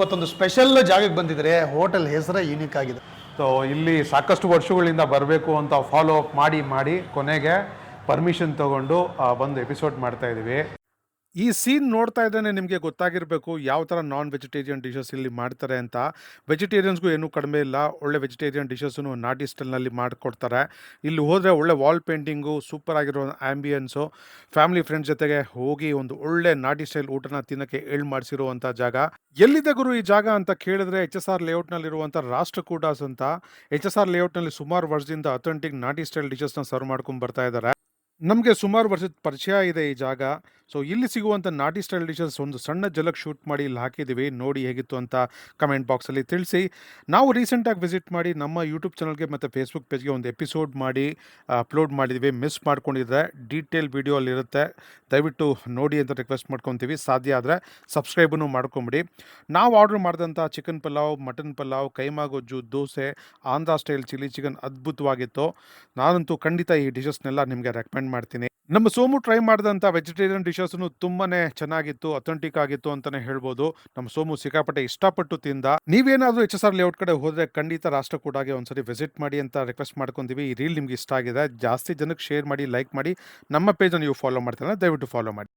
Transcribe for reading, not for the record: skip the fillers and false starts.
ಇವತ್ತೊಂದು ಸ್ಪೆಷಲ್ ಜಾಗಕ್ಕೆ ಬಂದಿದ್ರೆ ಹೋಟೆಲ್ ಹೆಸರೇ ಯೂನಿಕ್ ಆಗಿದೆ. ಸೊ ಇಲ್ಲಿ ಸಾಕಷ್ಟು ವರ್ಷಗಳಿಂದ ಬರಬೇಕು ಅಂತ ಫಾಲೋ ಅಪ್ ಮಾಡಿ ಕೊನೆಗೆ ಪರ್ಮಿಷನ್ ತಗೊಂಡು ಬಂದು ಎಪಿಸೋಡ್ ಮಾಡ್ತಾ ಇದ್ದೀವಿ. ಈ ಸೀನ್ ನೋಡ್ತಾ ಇದ್ದಾನೆ ನಿಮಗೆ ಗೊತ್ತಾಗಿರಬೇಕು ಯಾವ ಥರ ನಾನ್ ವೆಜಿಟೇರಿಯನ್ ಡಿಶಸ್ ಇಲ್ಲಿ ಮಾಡ್ತಾರೆ ಅಂತ. ವೆಜಿಟೇರಿಯನ್ಸ್ಗೂ ಏನೂ ಕಡಿಮೆ ಇಲ್ಲ, ಒಳ್ಳೆ ವೆಜಿಟೇರಿಯನ್ ಡಿಶಸ್ಸನ್ನು ನಾಟಿ ಸ್ಟೈಲ್ನಲ್ಲಿ ಮಾಡಿಕೊಡ್ತಾರೆ. ಇಲ್ಲಿ ಹೋದರೆ ಒಳ್ಳೆ ವಾಲ್ ಪೇಂಟಿಂಗು, ಸೂಪರ್ ಆಗಿರೋ ಆ್ಯಂಬಿಯನ್ಸು, ಫ್ಯಾಮಿಲಿ ಫ್ರೆಂಡ್ಸ್ ಜೊತೆಗೆ ಹೋಗಿ ಒಂದು ಒಳ್ಳೆ ನಾಟಿ ಸ್ಟೈಲ್ ಊಟನ ತಿನ್ನೋಕ್ಕೆ ಮಾಡಿಸಿರುವಂಥ ಜಾಗ. ಎಲ್ಲಿದೆ ಗುರು ಈ ಜಾಗ ಅಂತ ಕೇಳಿದ್ರೆ HSR ಲೇಔಟ್ನಲ್ಲಿರುವಂಥ ರಾಷ್ಟ್ರಕೂಟಸ್ ಅಂತ. HSR ಲೇಔಟ್ನಲ್ಲಿ ಸುಮಾರು ವರ್ಷದಿಂದ ಅಥೆಂಟಿಕ್ ನಾಟಿ ಸ್ಟೈಲ್ ಡಿಶಸ್ನ ಸರ್ವ್ ಮಾಡ್ಕೊಂಡು ಬರ್ತಾ ಇದ್ದಾರೆ. ನಮಗೆ ಸುಮಾರು ವರ್ಷದ ಪರಿಚಯ ಇದೆ ಈ ಜಾಗ. ಸೊ ಇಲ್ಲಿ ಸಿಗುವಂಥ ನಾಟಿ ಸ್ಟೈಲ್ ಡಿಶಸ್ ಒಂದು ಸಣ್ಣ ಜಲಕ್ ಶೂಟ್ ಮಾಡಿ ಇಲ್ಲಿ ಹಾಕಿದ್ದೀವಿ. ನೋಡಿ ಹೇಗಿತ್ತು ಅಂತ ಕಮೆಂಟ್ ಬಾಕ್ಸಲ್ಲಿ ತಿಳಿಸಿ. ನಾವು ರೀಸೆಂಟಾಗಿ ವಿಸಿಟ್ ಮಾಡಿ ನಮ್ಮ ಯೂಟ್ಯೂಬ್ ಚಾನಲ್ಗೆ ಮತ್ತು ಫೇಸ್ಬುಕ್ ಪೇಜ್ಗೆ ಒಂದು ಎಪಿಸೋಡ್ ಮಾಡಿ ಅಪ್ಲೋಡ್ ಮಾಡಿದ್ದೀವಿ. ಮಿಸ್ ಮಾಡ್ಕೊಂಡಿದ್ರೆ ಡೀಟೇಲ್ ವಿಡಿಯೋ ಅಲ್ಲಿರುತ್ತೆ, ದಯವಿಟ್ಟು ನೋಡಿ ಅಂತ ರಿಕ್ವೆಸ್ಟ್ ಮಾಡ್ಕೊತೀವಿ. ಸಾಧ್ಯ ಆದರೆ ಸಬ್ಸ್ಕ್ರೈಬನ್ನು ಮಾಡ್ಕೊಂಬಿಡಿ. ನಾವು ಆರ್ಡರ್ ಮಾಡಿದಂಥ ಚಿಕನ್ ಪಲಾವ್, ಮಟನ್ ಪಲಾವ್, ಕೈಮಾ ಗೊಜ್ಜು, dosa, Andhra style chilli chicken ಅದ್ಭುತವಾಗಿತ್ತು. ನಾನಂತೂ ಖಂಡಿತ ಈ ಡಿಶಸ್ನೆಲ್ಲ ನಿಮಗೆ ರೆಕಮೆಂಡ್ ಮಾಡ್ತೀನಿ. ನಮ್ಮ ಸೋಮು ಟ್ರೈ ಮಾಡಿದಂಥ ವೆಜಿಟೇರಿಯನ್ ಡಿಶಸ್ನು ತುಂಬಾ ಚೆನ್ನಾಗಿತ್ತು, ಅಥೆಂಟಿಕ್ ಆಗಿತ್ತು ಅಂತಲೇ ಹೇಳ್ಬೋದು. ನಮ್ಮ ಸೋಮು ಸಿಕ್ಕಾಪಟ್ಟೆ ಇಷ್ಟಪಟ್ಟು ತಿಂದ. ನೀವೇನಾದರೂ HSR ಲೇಔಟ್ ಕಡೆ ಹೋದರೆ ಖಂಡಿತ ರಾಷ್ಟ್ರಕೂಟಗೆ ಒಂದ್ಸರಿ ವಿಸಿಟ್ ಮಾಡಿ ಅಂತ ರಿಕ್ವೆಸ್ಟ್ ಮಾಡ್ಕೊತೀವಿ. ಈ ರೀಲ್ ನಿಮ್ಗೆ ಇಷ್ಟ ಆಗಿದೆ, ಜಾಸ್ತಿ ಜನಕ್ಕೆ ಶೇರ್ ಮಾಡಿ, ಲೈಕ್ ಮಾಡಿ. ನಮ್ಮ ಪೇಜನ್ನು ನೀವು ಫಾಲೋ ಮಾಡ್ತೀರಾ, ದಯವಿಟ್ಟು ಫಾಲೋ ಮಾಡಿ.